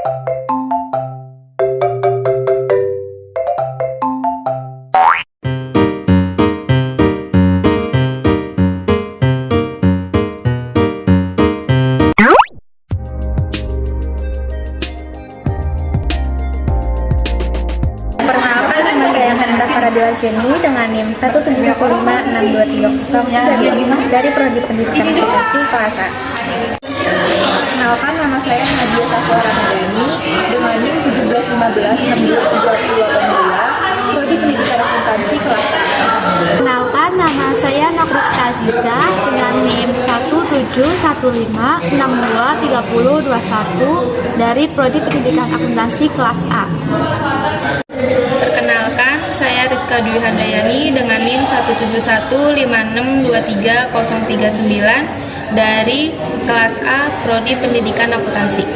Perkenalkan, nama saya Handa Faradila Syeni dengan NIM 171562303 dari Prodi Pendidikan Akuntansi kelas A. Perkenalkan, nama saya Nadia Safwa Ramadhani dengan NIM 171562302 Prodi Pendidikan Akuntansi kelas A. Perkenalkan, nama saya Nokriska Aziza dengan NIM 171623021 dari Prodi Pendidikan Akuntansi kelas A. Perkenalkan, saya Rizka Dwi Handayani dengan NIM 17156230039 dari kelas A Prodi Pendidikan Akuntansi.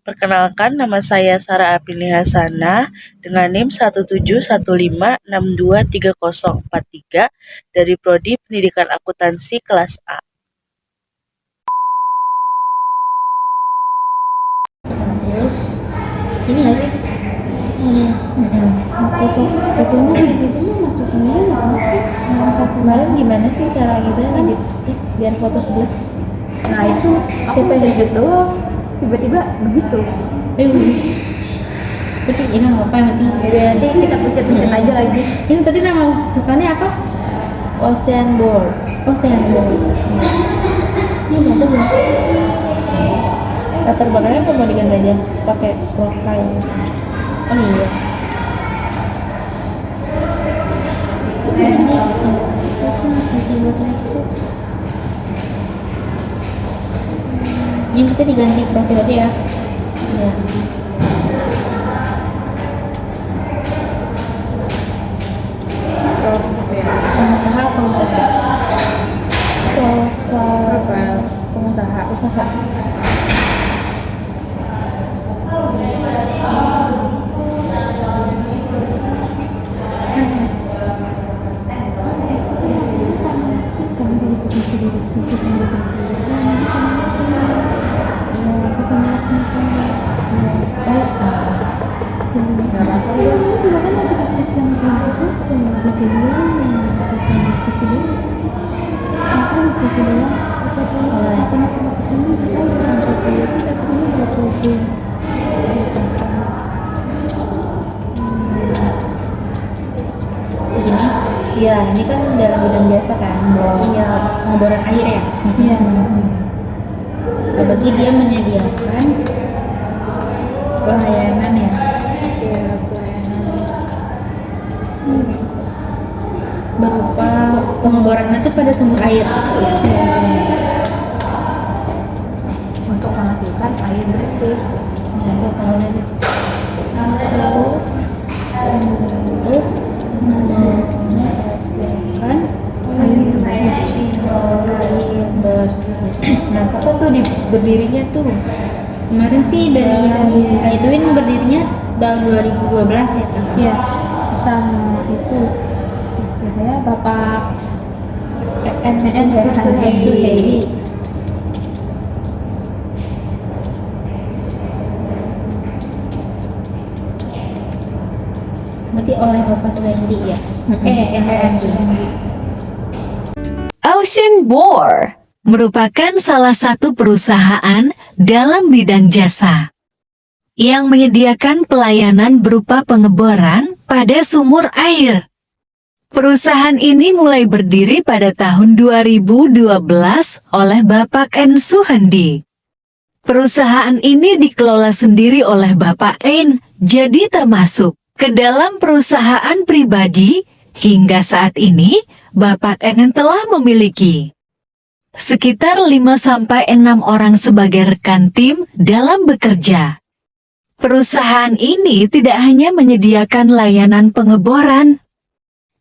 Perkenalkan, nama saya Sarah Apini Hasanah dengan NIM 17156230043 dari Prodi Pendidikan Akuntansi kelas A. Ini nggak sih? Fotonya masukinnya kemarin gimana sih cara gitu ngedit biar foto sebelah? Nah itu siapa yang ngedit doang tiba-tiba begitu. Betul, ini nggak apa-apa nanti. Nanti kita pencet aja lagi. Ini tadi nama pesannya apa? Ocean Board. Ini ada belum? Latar belakangnya tuh mau diganti aja pakai profile. Oh iya. Ini kita diganti profil aja ya. Ya. Pengusaha apa usaha? Profile usaha. Iya, ini kan dalam bidang jasa kan. Iya, pengeboran air ya. Iya. Berarti dia menyediakan pelayanan ya. Berupa pengeborannya tuh pada sumber air. Untuk menghasilkan air bersih. Untuk kalau untuk menghasilkan air bersih. Nah, kapan tuh berdirinya tuh? Kemarin sih dari yang kita ituin berdirinya tahun 2012 ya kan? Iya, sama itu ya Bapak NN Suhedi. Berarti oleh Bapak Suhendi ya? NN. Ocean Board merupakan salah satu perusahaan dalam bidang jasa yang menyediakan pelayanan berupa pengeboran pada sumur air. Perusahaan ini mulai berdiri pada tahun 2012 oleh Bapak N. Suhendi. Perusahaan ini dikelola sendiri oleh Bapak N, jadi termasuk ke dalam perusahaan pribadi. Hingga saat ini, Bapak N telah memiliki sekitar 5-6 orang sebagai rekan tim dalam bekerja. Perusahaan ini tidak hanya menyediakan layanan pengeboran,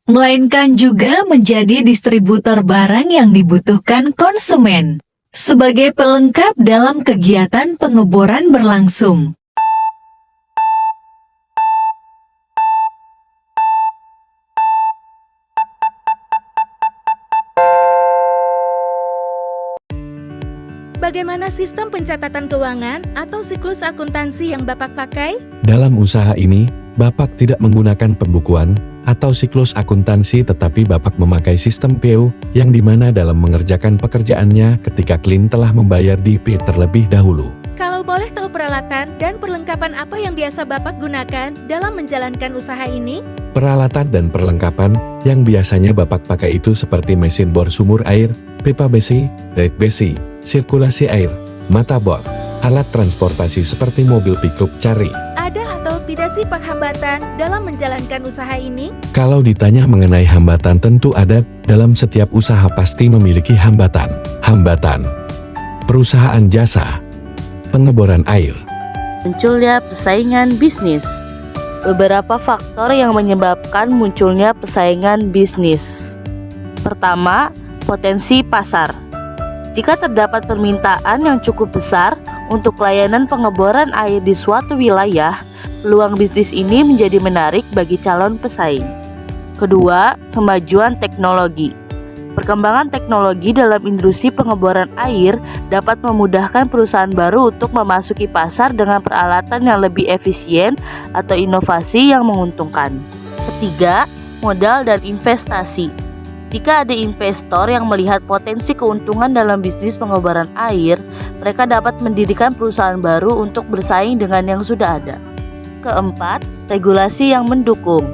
melainkan juga menjadi distributor barang yang dibutuhkan konsumen sebagai pelengkap dalam kegiatan pengeboran berlangsung. Bagaimana sistem pencatatan keuangan atau siklus akuntansi yang Bapak pakai? Dalam usaha ini, Bapak tidak menggunakan pembukuan atau siklus akuntansi, tetapi Bapak memakai sistem PO yang dimana dalam mengerjakan pekerjaannya ketika klien telah membayar DP terlebih dahulu. Kalau boleh tahu peralatan dan perlengkapan apa yang biasa Bapak gunakan dalam menjalankan usaha ini? Peralatan dan perlengkapan yang biasanya Bapak pakai itu seperti mesin bor sumur air, pipa besi, red besi, sirkulasi air, mata bor, alat transportasi seperti mobil pickup cari. Ada atau tidak sih Pak hambatan dalam menjalankan usaha ini? Kalau ditanya mengenai hambatan, tentu ada. Dalam setiap usaha pasti memiliki hambatan. Hambatan perusahaan jasa, pengeboran air. Munculnya persaingan bisnis. Beberapa faktor yang menyebabkan munculnya persaingan bisnis. Pertama, potensi pasar. Jika terdapat permintaan yang cukup besar untuk layanan pengeboran air di suatu wilayah, peluang bisnis ini menjadi menarik bagi calon pesaing. Kedua, kemajuan teknologi. Perkembangan teknologi dalam industri pengeboran air dapat memudahkan perusahaan baru untuk memasuki pasar dengan peralatan yang lebih efisien atau inovasi yang menguntungkan. Ketiga, modal dan investasi. Jika ada investor yang melihat potensi keuntungan dalam bisnis pengeboran air, mereka dapat mendirikan perusahaan baru untuk bersaing dengan yang sudah ada. Keempat, regulasi yang mendukung.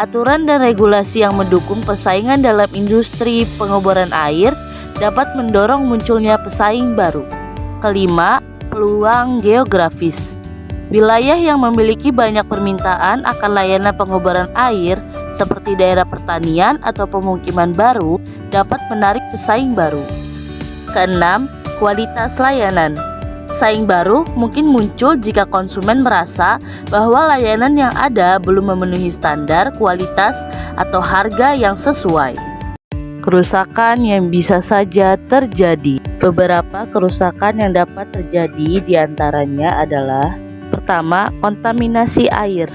Aturan dan regulasi yang mendukung persaingan dalam industri pengeboran air dapat mendorong munculnya pesaing baru. Kelima, peluang geografis. Wilayah yang memiliki banyak permintaan akan layanan pengeboran air seperti daerah pertanian atau pemukiman baru dapat menarik pesaing baru. Keenam, kualitas layanan. Saing baru mungkin muncul jika konsumen merasa bahwa layanan yang ada belum memenuhi standar kualitas atau harga yang sesuai. Kerusakan yang bisa saja terjadi. Beberapa kerusakan yang dapat terjadi diantaranya adalah: pertama, kontaminasi air.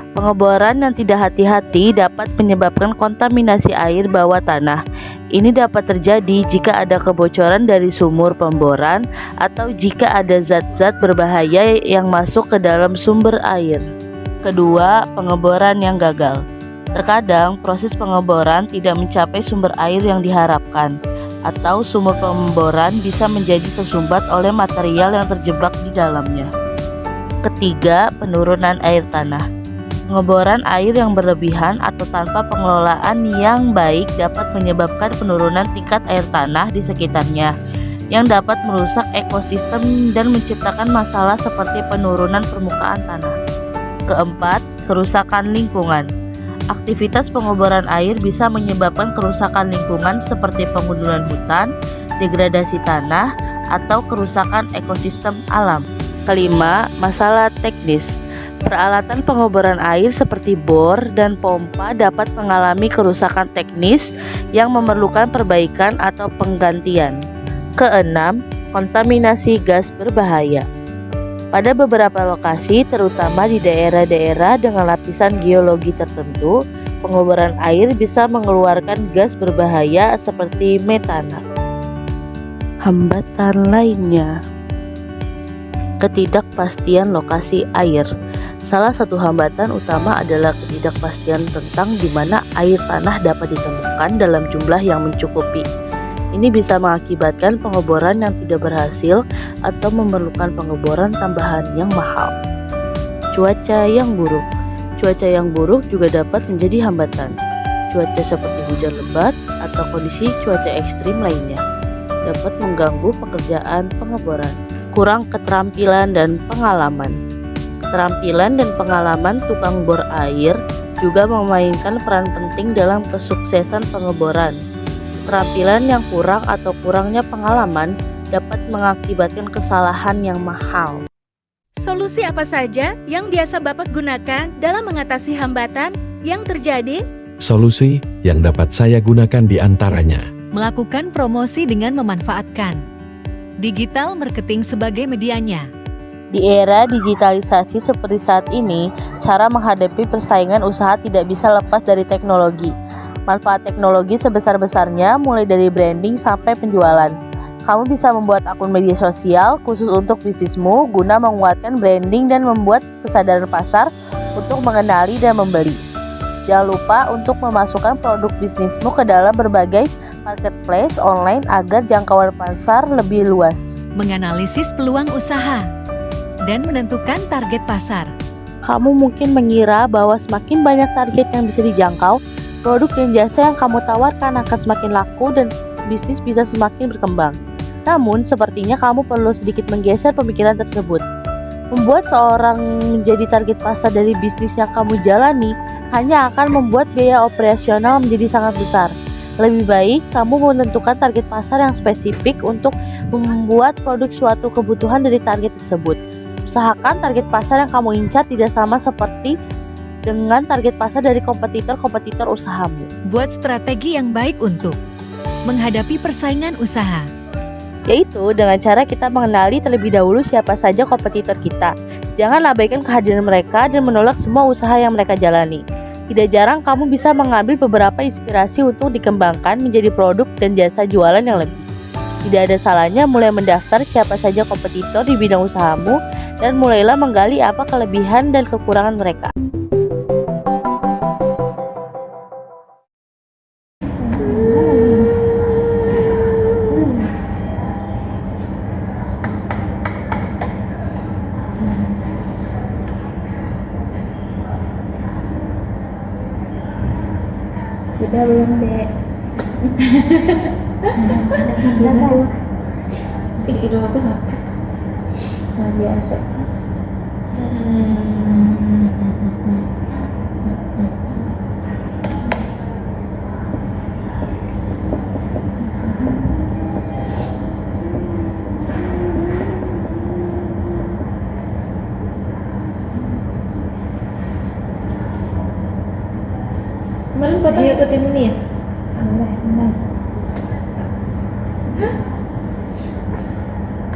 Pengeboran yang tidak hati-hati dapat menyebabkan kontaminasi air bawah tanah. Ini dapat terjadi jika ada kebocoran dari sumur pemboran atau jika ada zat-zat berbahaya yang masuk ke dalam sumber air. Kedua, pengeboran yang gagal. Terkadang proses pengeboran tidak mencapai sumber air yang diharapkan, atau sumur pemboran bisa menjadi tersumbat oleh material yang terjebak di dalamnya. Ketiga, penurunan air tanah. Pengeboran air yang berlebihan atau tanpa pengelolaan yang baik dapat menyebabkan penurunan tingkat air tanah di sekitarnya, yang dapat merusak ekosistem dan menciptakan masalah seperti penurunan permukaan tanah. Keempat, kerusakan lingkungan. Aktivitas pengeboran air bisa menyebabkan kerusakan lingkungan seperti pegunungan hutan, degradasi tanah, atau kerusakan ekosistem alam. Kelima, masalah teknis. Peralatan pengeboran air seperti bor dan pompa dapat mengalami kerusakan teknis yang memerlukan perbaikan atau penggantian. Keenam, kontaminasi gas berbahaya. Pada beberapa lokasi, terutama di daerah-daerah dengan lapisan geologi tertentu, pengeboran air bisa mengeluarkan gas berbahaya seperti metana. Hambatan lainnya, ketidakpastian lokasi air. Salah satu hambatan utama adalah ketidakpastian tentang di mana air tanah dapat ditemukan dalam jumlah yang mencukupi. Ini bisa mengakibatkan pengeboran yang tidak berhasil atau memerlukan pengeboran tambahan yang mahal. Cuaca yang buruk. Cuaca yang buruk juga dapat menjadi hambatan. Cuaca seperti hujan lebat atau kondisi cuaca ekstrim lainnya dapat mengganggu pekerjaan pengeboran. Kurang keterampilan dan pengalaman. Keterampilan dan pengalaman tukang bor air juga memainkan peran penting dalam kesuksesan pengeboran. Keterampilan yang kurang atau kurangnya pengalaman dapat mengakibatkan kesalahan yang mahal. Solusi apa saja yang biasa Bapak gunakan dalam mengatasi hambatan yang terjadi? Solusi yang dapat saya gunakan diantaranya: Melakukan promosi dengan memanfaatkan digital marketing sebagai medianya. Di era digitalisasi seperti saat ini, cara menghadapi persaingan usaha tidak bisa lepas dari teknologi. Manfaat teknologi sebesar-besarnya mulai dari branding sampai penjualan. kamu bisa membuat akun media sosial khusus untuk bisnismu guna menguatkan branding dan membuat kesadaran pasar untuk mengenali dan membeli. Jangan lupa untuk memasukkan produk bisnismu ke dalam berbagai marketplace online agar jangkauan pasar lebih luas. Menganalisis peluang usaha dan menentukan target pasar. Kamu mungkin mengira bahwa semakin banyak target yang bisa dijangkau, produk dan jasa yang kamu tawarkan akan semakin laku dan bisnis bisa semakin berkembang. Namun, sepertinya kamu perlu sedikit menggeser pemikiran tersebut. Membuat seorang menjadi target pasar dari bisnis yang kamu jalani hanya akan membuat biaya operasional menjadi sangat besar. Lebih baik kamu menentukan target pasar yang spesifik untuk membuat produk suatu kebutuhan dari target tersebut. Usahakan target pasar yang kamu incar tidak sama seperti dengan target pasar dari kompetitor-kompetitor usahamu. Buat strategi yang baik untuk menghadapi persaingan usaha. Yaitu dengan cara kita mengenali terlebih dahulu siapa saja kompetitor kita. Jangan abaikan kehadiran mereka dan menolak semua usaha yang mereka jalani. Tidak jarang kamu bisa mengambil beberapa inspirasi untuk dikembangkan menjadi produk dan jasa jualan yang lebih. Tidak ada salahnya mulai mendaftar siapa saja kompetitor di bidang usahamu dan mulailah menggali apa kelebihan dan kekurangan mereka. Sudah belum dek? Hidung aku sakit. Nah, biasa. Kemarin Papa ikutin ini ya? Benar.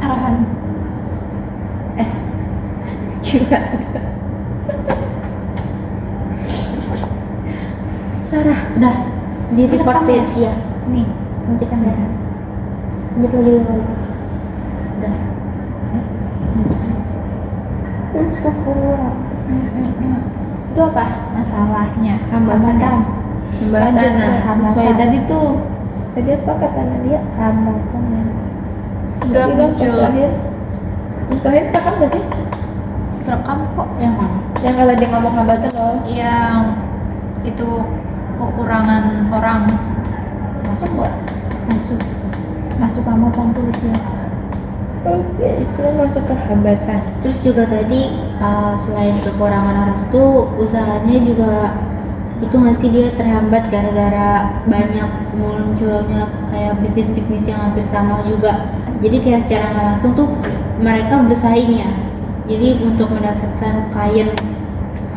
Arahan S. juga ada. Sarah, udah di record ya? Iya. Nih, lanjut kamera. Lanjut lagi dulu. Udah. Itu apa masalahnya? Hambatan. Lanjut ke hambatan. Sesuai tadi tuh. Tadi apa kata Nadia? Hambatan. Udah muncul. Mustahil rekam gak sih? Rekam kok yang mana? Yang kalau dia ngomong hambatan loh. Yang itu kekurangan orang masuk kok. Masuk hambatan tulis ya. Oke, itu masuk ke hambatan. Terus juga tadi selain kekurangan orang tuh usahanya juga itu masih dia terhambat gara-gara banyak munculnya kayak bisnis-bisnis yang hampir sama juga. Jadi kayak secara nggak langsung tuh mereka bersaing ya. Jadi untuk mendapatkan klien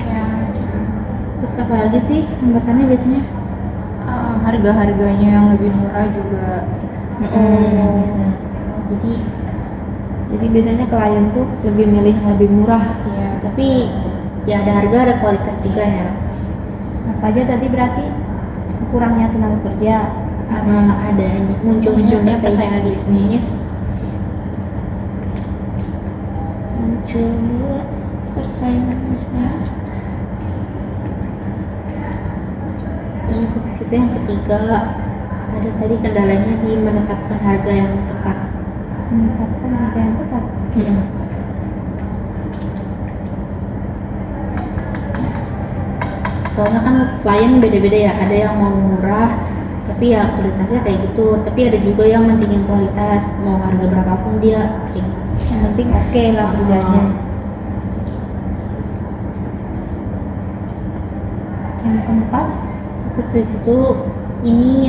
ya. Terus apa lagi sih hambatannya biasanya? Harga-harganya yang lebih murah juga. Bisa. Jadi biasanya klien tuh lebih milih yang lebih murah. Ya, tapi ya ada harga ada kualitas juga ya. Apa aja tadi berarti kurangnya tenaga kerja, Sama ada munculnya persaingan bisnis. munculnya persaingan bisnis. Terus habis itu yang ketiga ada tadi kendalanya di menetapkan harga yang tepat. Menetapkan harga yang tepat. Soalnya kan klien beda-beda ya, ada yang mau murah tapi ya kualitasnya kayak gitu, tapi ada juga yang mentingin kualitas, mau harga berapapun dia Yang penting oke lah kerjanya. Yang keempat, terus di situ ini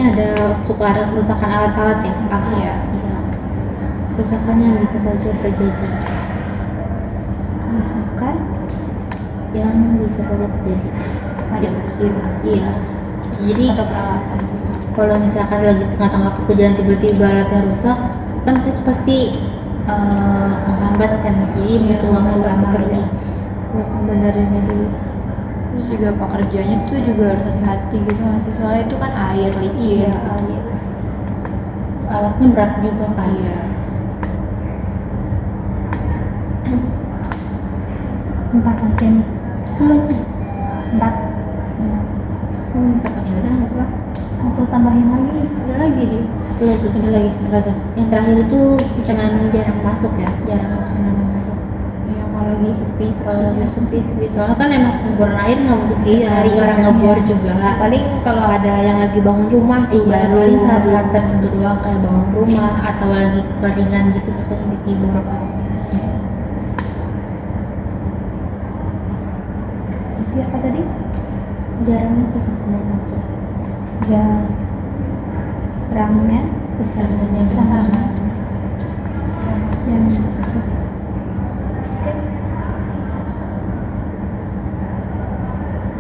suka ada kerusakan alat-alat ya. Iya. Kerusakan yang bisa saja terjadi. Misalkan Yang bisa saja terjadi. ada mesin Iya. Jadi atau peralatan. kalau misalkan lagi tengah-tengah pekerjaan tiba-tiba alatnya rusak, kan itu pasti menghambat kan. Jadi butuh waktu lama lagi. Buat membenerinnya dulu. Terus juga pekerjaannya tuh juga harus hati-hati gitu, soalnya itu kan air licin. Iya, air. alatnya berat juga kan. Iya. Empat aja nih. Empat. Pakai udah apa? Atau tambahin lagi. Ada lagi deh. Satu lagi. Ada lagi. Berapa? Yang terakhir itu pesanan jarang masuk ya, jarang pesanan masuk. Iya, kalau lagi sepi. Kalau lagi sepi soalnya kan emang pemboran air nggak mungkin tiap Iya, hari orang ngebor juga. Paling kalau ada yang lagi bangun rumah tuh Iya, baru paling saat-saat tertentu doang kayak bangun rumah atau lagi keringan gitu suka ditibur kan. Iya, apa tadi? Jarangnya pesanan masuk. Jarangnya Pesanannya pesanan masuk. yang masuk.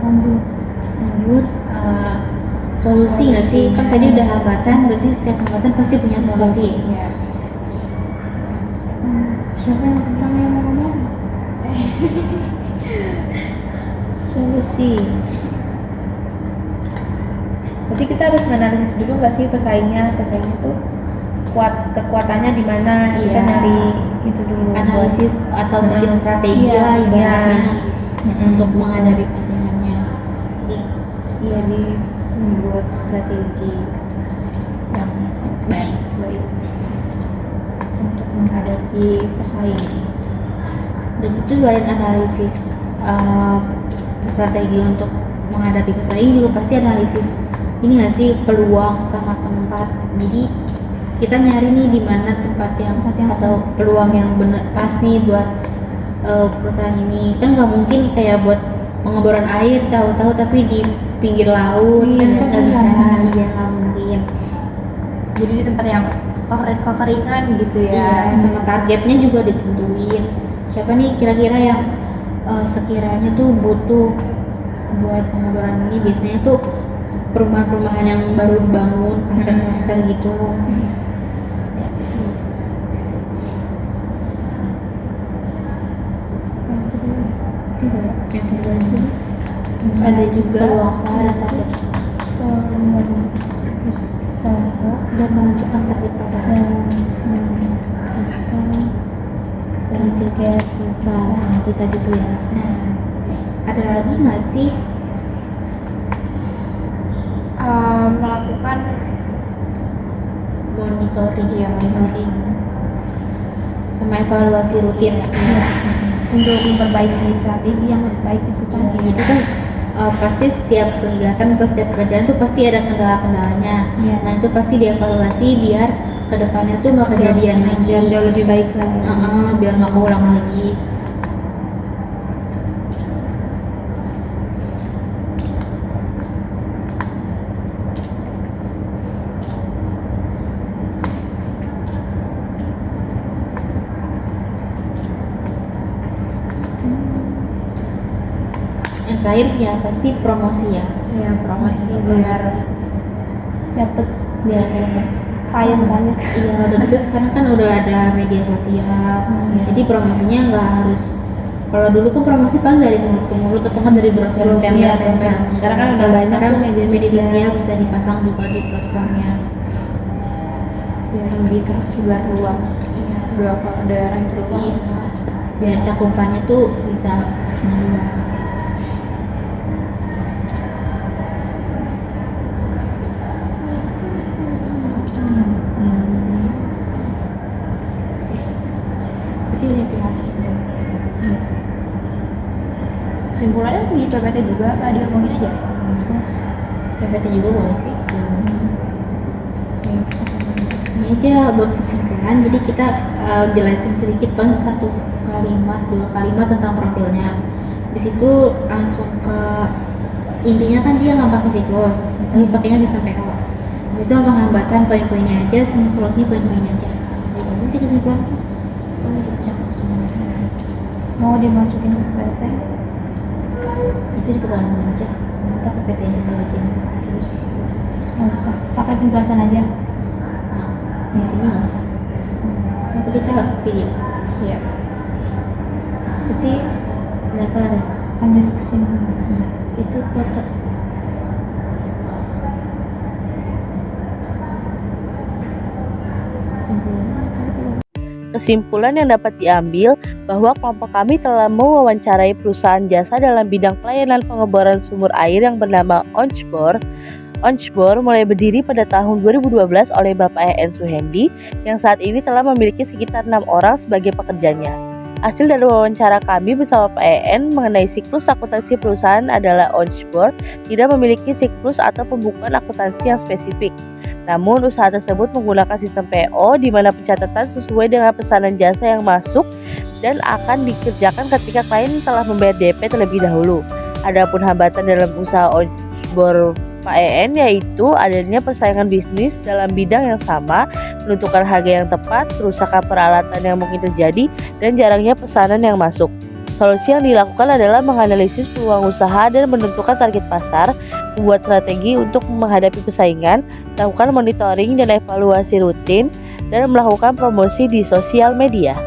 Lanjut. Lanjut, solusi nggak sih? Kan tadi udah hambatan, berarti setiap hambatan pasti punya solusi. Iya. Siapa yang pertama yang mau ngomong? Solusi. Berarti kita harus menganalisis dulu nggak sih pesaingnya tuh kekuatannya di mana, kita Iya. nyari itu dulu. Analisis atau bikin strategi Iya, lah ibaratnya iya. untuk menghadapi pesaingnya. Jadi membuat strategi yang Baik. baik untuk menghadapi pesaing. Dan itu selain analisis strategi untuk menghadapi pesaing juga pasti analisis ini nggak sih peluang sama tempat. Jadi kita nyari nih di mana tempat yang atau peluang yang bener pas nih buat perusahaan ini. Kan nggak mungkin kayak buat pengeboran air tahu-tahu tapi di pinggir laut, Iya, kan nggak bisa, kan. iya nggak mungkin. Jadi di tempat yang kekeringan gitu Iya, ya. sama targetnya juga ditentuin. Siapa nih kira-kira yang sekiranya tuh butuh buat pengeboran ini? Biasanya tuh perumahan-perumahan yang baru dibangun, klaster-klaster gitu. Yang kedua itu Ada juga peluang usaha dan target usaha dan menunjukkan target pasar. dan tiket pasar. Nah, itu tadi tuh ya. Nah, ada lagi nggak sih? Melakukan Monitoring, Iya, monitoring. sama evaluasi rutin ya. Untuk memperbaiki strategi yang lebih baik itu kan. Jadi kan pasti setiap kegiatan atau setiap pekerjaan tuh pasti ada kendala-kendalanya. Iya. Nah itu pasti dievaluasi biar kedepannya tuh nggak kejadian lagi. Biar jauh lebih baik lagi. Biar nggak keulang lagi. Yang terakhir ya pasti promosi ya. Ya, promosi Biar dapat biar klien banyak. iya udah gitu sekarang kan udah ada media sosial. Jadi promosinya nggak harus, kalau dulu kan promosi paling dari mulut ke mulut atau kan dari brosur Iya, tempel. sekarang kan udah banyak Sekarang tuh media media sosial. sosial bisa dipasang juga di platformnya. biar lebih tersebar luas. Iya. Berapa daerah yang terluas. Iya. Biar cakupannya tuh bisa meluas. Itu udah tinggal kesimpulan. Kesimpulannya di PPT juga apa diomongin aja? Itu PPT juga boleh sih. Ini aja buat kesimpulan. Jadi kita jelasin sedikit paling 1 kalimat 2 kalimat tentang profilnya. Di situ langsung ke intinya kan dia nggak pakai siklus, tapi pakainya sistem PO. Habis itu langsung hambatan poin-poinnya aja, sama solusinya poin-poinnya aja. Jadi itu sih kesimpulan. Cakep semuanya. Mau dimasukin ke PPT? Itu di kedalaman aja. Sementara PPT yang kita bikin serius. Nggak usah, pakai penjelasan aja. Nah, di sini nggak usah. Nanti kita video. Iya. Berarti kenapa ada? Lanjut kesimpulan. Itu foto. Kesimpulan yang dapat diambil bahwa kelompok kami telah mewawancarai perusahaan jasa dalam bidang pelayanan pengeboran sumur air yang bernama Onshbor. Onshbor mulai berdiri pada tahun 2012 oleh Bapak EN Suhendi yang saat ini telah memiliki sekitar 6 orang sebagai pekerjanya. Hasil dari wawancara kami bersama Pak EN mengenai siklus akuntansi perusahaan adalah Onshbor tidak memiliki siklus atau pembukuan akuntansi yang spesifik. Namun usaha tersebut menggunakan sistem PO di mana pencatatan sesuai dengan pesanan jasa yang masuk dan akan dikerjakan ketika klien telah membayar DP terlebih dahulu. Adapun hambatan dalam usaha Onshbor Pak EN yaitu adanya persaingan bisnis dalam bidang yang sama, menentukan harga yang tepat, kerusakan peralatan yang mungkin terjadi, dan jarangnya pesanan yang masuk. Solusi yang dilakukan adalah menganalisis peluang usaha dan menentukan target pasar, membuat strategi untuk menghadapi persaingan, melakukan monitoring dan evaluasi rutin, dan melakukan promosi di sosial media.